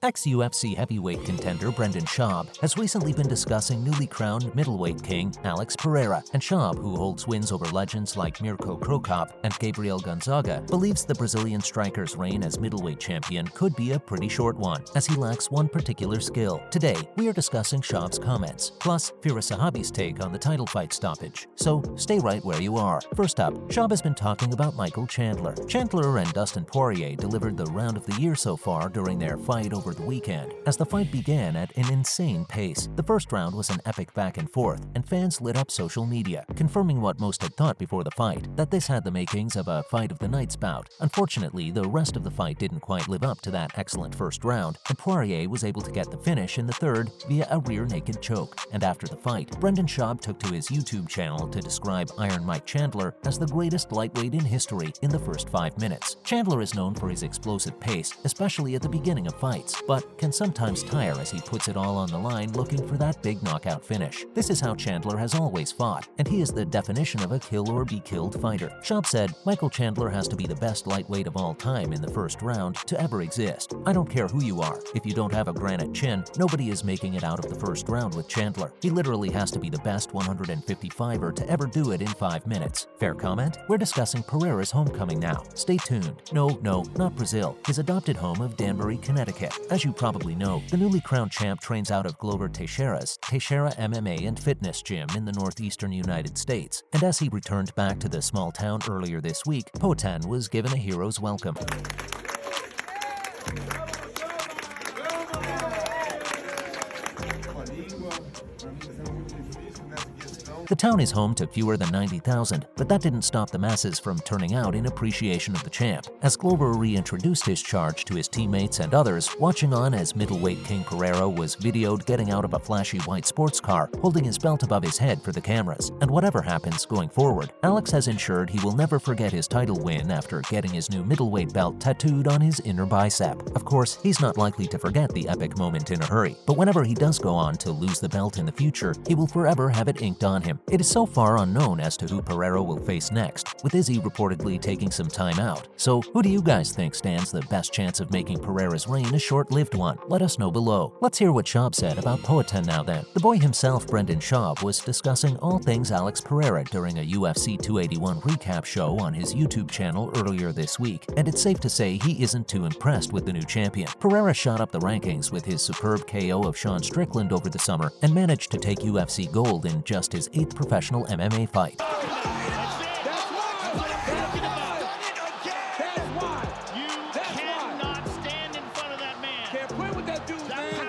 Ex-UFC heavyweight contender Brendan Schaub has recently been discussing newly crowned middleweight king Alex Pereira, and Schaub, who holds wins over legends like Mirko Cro Cop and Gabriel Gonzaga, believes the Brazilian striker's reign as middleweight champion could be a pretty short one, as he lacks one particular skill. Today, we are discussing Schaub's comments, plus Firas Zahabi's take on the title fight stoppage. So stay right where you are. First up, Schaub has been talking about Michael Chandler. Chandler and Dustin Poirier delivered the round of the year so far during their fight over the weekend, as the fight began at an insane pace. The first round was an epic back and forth, and fans lit up social media, confirming what most had thought before the fight, that this had the makings of a fight of the night's bout. Unfortunately, the rest of the fight didn't quite live up to that excellent first round, and Poirier was able to get the finish in the third via a rear naked choke. And after the fight, Brendan Schaub took to his YouTube channel to describe Iron Mike Chandler as the greatest lightweight in history in the first 5 minutes. Chandler is known for his explosive pace, especially at the beginning of fights, but can sometimes tire as he puts it all on the line looking for that big knockout finish. This is how Chandler has always fought, and he is the definition of a kill or be killed fighter. Schaub said, "Michael Chandler has to be the best lightweight of all time in the first round to ever exist. I don't care who you are. If you don't have a granite chin, nobody is making it out of the first round with Chandler. He literally has to be the best 155er to ever do it in 5 minutes." Fair comment? We're discussing Pereira's homecoming now. Stay tuned. No, not Brazil. His adopted home of Danbury, Connecticut. As you probably know, the newly crowned champ trains out of Glover Teixeira's Teixeira MMA and Fitness Gym in the northeastern United States. And as he returned back to the small town earlier this week, Poatan was given a hero's welcome. The town is home to fewer than 90,000, but that didn't stop the masses from turning out in appreciation of the champ, as Glover reintroduced his charge to his teammates and others, watching on as middleweight King Pereira was videoed getting out of a flashy white sports car, holding his belt above his head for the cameras. And whatever happens going forward, Alex has ensured he will never forget his title win after getting his new middleweight belt tattooed on his inner bicep. Of course, he's not likely to forget the epic moment in a hurry, but whenever he does go on to lose the belt in the future, he will forever have it inked on him. It is so far unknown as to who Pereira will face next, with Izzy reportedly taking some time out. So who do you guys think stands the best chance of making Pereira's reign a short-lived one? Let us know below. Let's hear what Schaub said about Poatan now then. The boy himself, Brendan Schaub, was discussing all things Alex Pereira during a UFC 281 recap show on his YouTube channel earlier this week, and it's safe to say he isn't too impressed with the new champion. Pereira shot up the rankings with his superb KO of Sean Strickland over the summer and managed to take UFC gold in just his 8th professional MMA fight.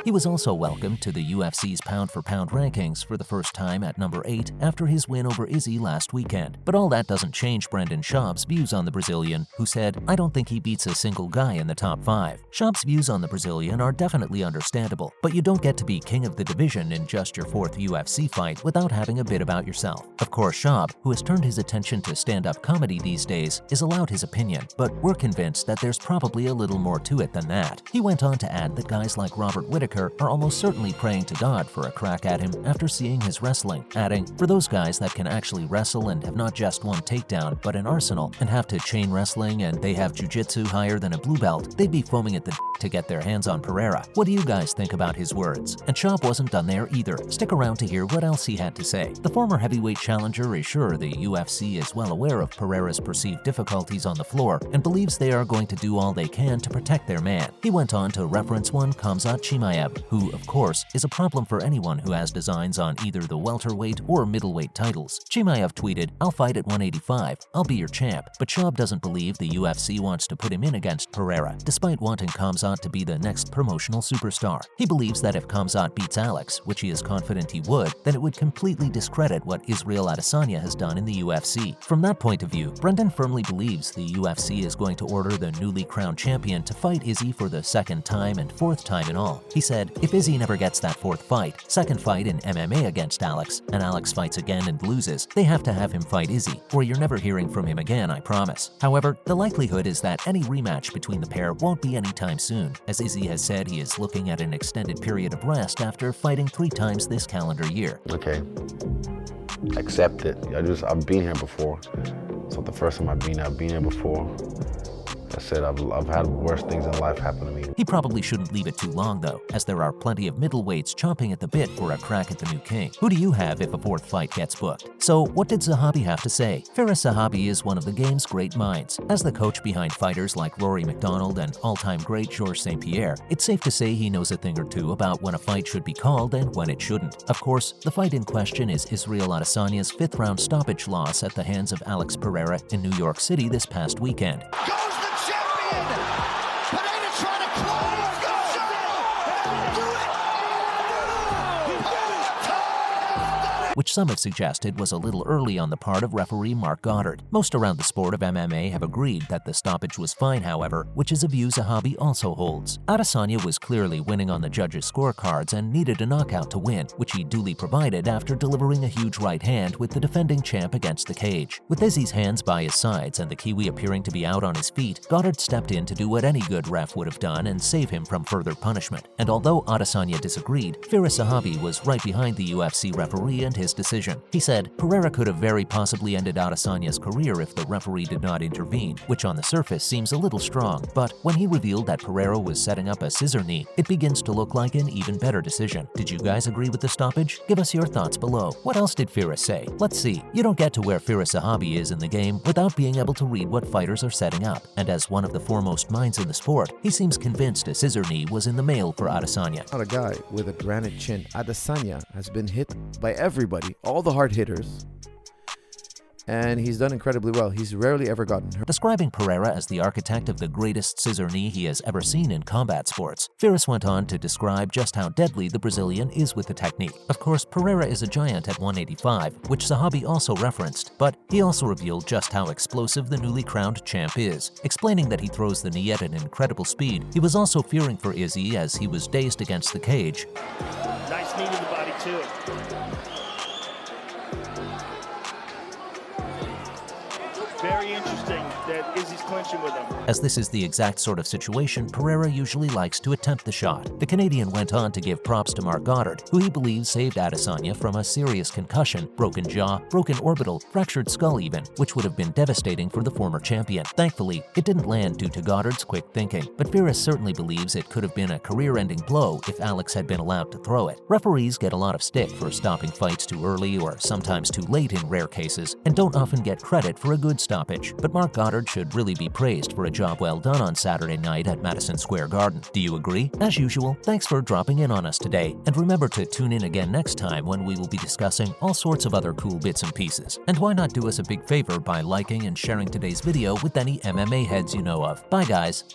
He was also welcomed to the UFC's pound-for-pound rankings for the first time at number 8 after his win over Izzy last weekend. But all that doesn't change Brendan Schaub's views on the Brazilian, who said, "I don't think he beats a single guy in the top 5. Schaub's views on the Brazilian are definitely understandable, but you don't get to be king of the division in just your 4th UFC fight without having a bit about yourself." Of course, Schaub, who has turned his attention to stand-up comedy these days, is allowed his opinion, but we're convinced that there's probably a little more to it than that. He went on to add that guys like Robert Whittaker are almost certainly praying to God for a crack at him after seeing his wrestling, adding, "For those guys that can actually wrestle and have not just one takedown but an arsenal and have to chain wrestling and they have jiu-jitsu higher than a blue belt, they'd be foaming at the to get their hands on Pereira." What do you guys think about his words? And Schaub wasn't done there either. Stick around to hear what else he had to say. The former heavyweight challenger is sure the UFC is well aware of Pereira's perceived difficulties on the floor and believes they are going to do all they can to protect their man. He went on to reference one Khamzat Chimaev, who, of course, is a problem for anyone who has designs on either the welterweight or middleweight titles. Chimaev tweeted, "I'll fight at 185. I'll be your champ." But Schaub doesn't believe the UFC wants to put him in against Pereira, despite wanting Khamzat to be the next promotional superstar. He believes that if Khamzat beats Alex, which he is confident he would, then it would completely discredit what Israel Adesanya has done in the UFC. From that point of view, Brendan firmly believes the UFC is going to order the newly crowned champion to fight Izzy for the 2nd time and 4th time in all. He said, "If Izzy never gets that 4th fight, 2nd fight in MMA against Alex, and Alex fights again and loses, they have to have him fight Izzy, or you're never hearing from him again, I promise." However, the likelihood is that any rematch between the pair won't be anytime soon, as Izzy has said he is looking at an extended period of rest after fighting 3 times this calendar year. Okay, accept it. I've been here before. It's not the first time I've been here before. I said I've had worse things in life happen to me. He probably shouldn't leave it too long though, as there are plenty of middleweights chomping at the bit for a crack at the new king. Who do you have if a fourth fight gets booked? So what did Zahabi have to say? Firas Zahabi is one of the game's great minds. As the coach behind fighters like Rory McDonald and all-time great Georges St. Pierre, it's safe to say he knows a thing or two about when a fight should be called and when it shouldn't. Of course, the fight in question is Israel Adesanya's fifth-round stoppage loss at the hands of Alex Pereira in New York City this past weekend. Goes the champion! Pereira trying to close! Go! Do it! Which some have suggested was a little early on the part of referee Mark Goddard. Most around the sport of MMA have agreed that the stoppage was fine, however, which is a view Zahabi also holds. Adesanya was clearly winning on the judges' scorecards and needed a knockout to win, which he duly provided after delivering a huge right hand with the defending champ against the cage. With Izzy's hands by his sides and the Kiwi appearing to be out on his feet, Goddard stepped in to do what any good ref would have done and save him from further punishment. And although Adesanya disagreed, Firas Zahabi was right behind the UFC referee and his decision. He said, Pereira could have very possibly ended Adesanya's career if the referee did not intervene, which on the surface seems a little strong, but when he revealed that Pereira was setting up a scissor knee, it begins to look like an even better decision. Did you guys agree with the stoppage? Give us your thoughts below. What else did Firas say? Let's see. You don't get to where Firas Zahabi is in the game without being able to read what fighters are setting up, and as one of the foremost minds in the sport, he seems convinced a scissor knee was in the mail for Adesanya. Not a guy with a granite chin. Adesanya has been hit by everybody, all the hard hitters, and he's done incredibly well. He's rarely ever gotten hurt. Describing Pereira as the architect of the greatest scissor knee he has ever seen in combat sports, Firas went on to describe just how deadly the Brazilian is with the technique. Of course, Pereira is a giant at 185, which Zahabi also referenced, but he also revealed just how explosive the newly crowned champ is, explaining that he throws the knee at an incredible speed. He was also fearing for Izzy as he was dazed against the cage. Nice knee to the body too. Very interesting that Izzy's clinching with him. As this is the exact sort of situation Pereira usually likes to attempt the shot. The Canadian went on to give props to Mark Goddard, who he believes saved Adesanya from a serious concussion, broken jaw, broken orbital, fractured skull even, which would have been devastating for the former champion. Thankfully, it didn't land due to Goddard's quick thinking, but Firas certainly believes it could have been a career-ending blow if Alex had been allowed to throw it. Referees get a lot of stick for stopping fights too early or sometimes too late in rare cases, and don't often get credit for a good stoppage, but Mark Goddard should really be praised for a job well done on Saturday night at Madison Square Garden. Do you agree? As usual, thanks for dropping in on us today, and remember to tune in again next time when we will be discussing all sorts of other cool bits and pieces. And why not do us a big favor by liking and sharing today's video with any MMA heads you know of. Bye guys!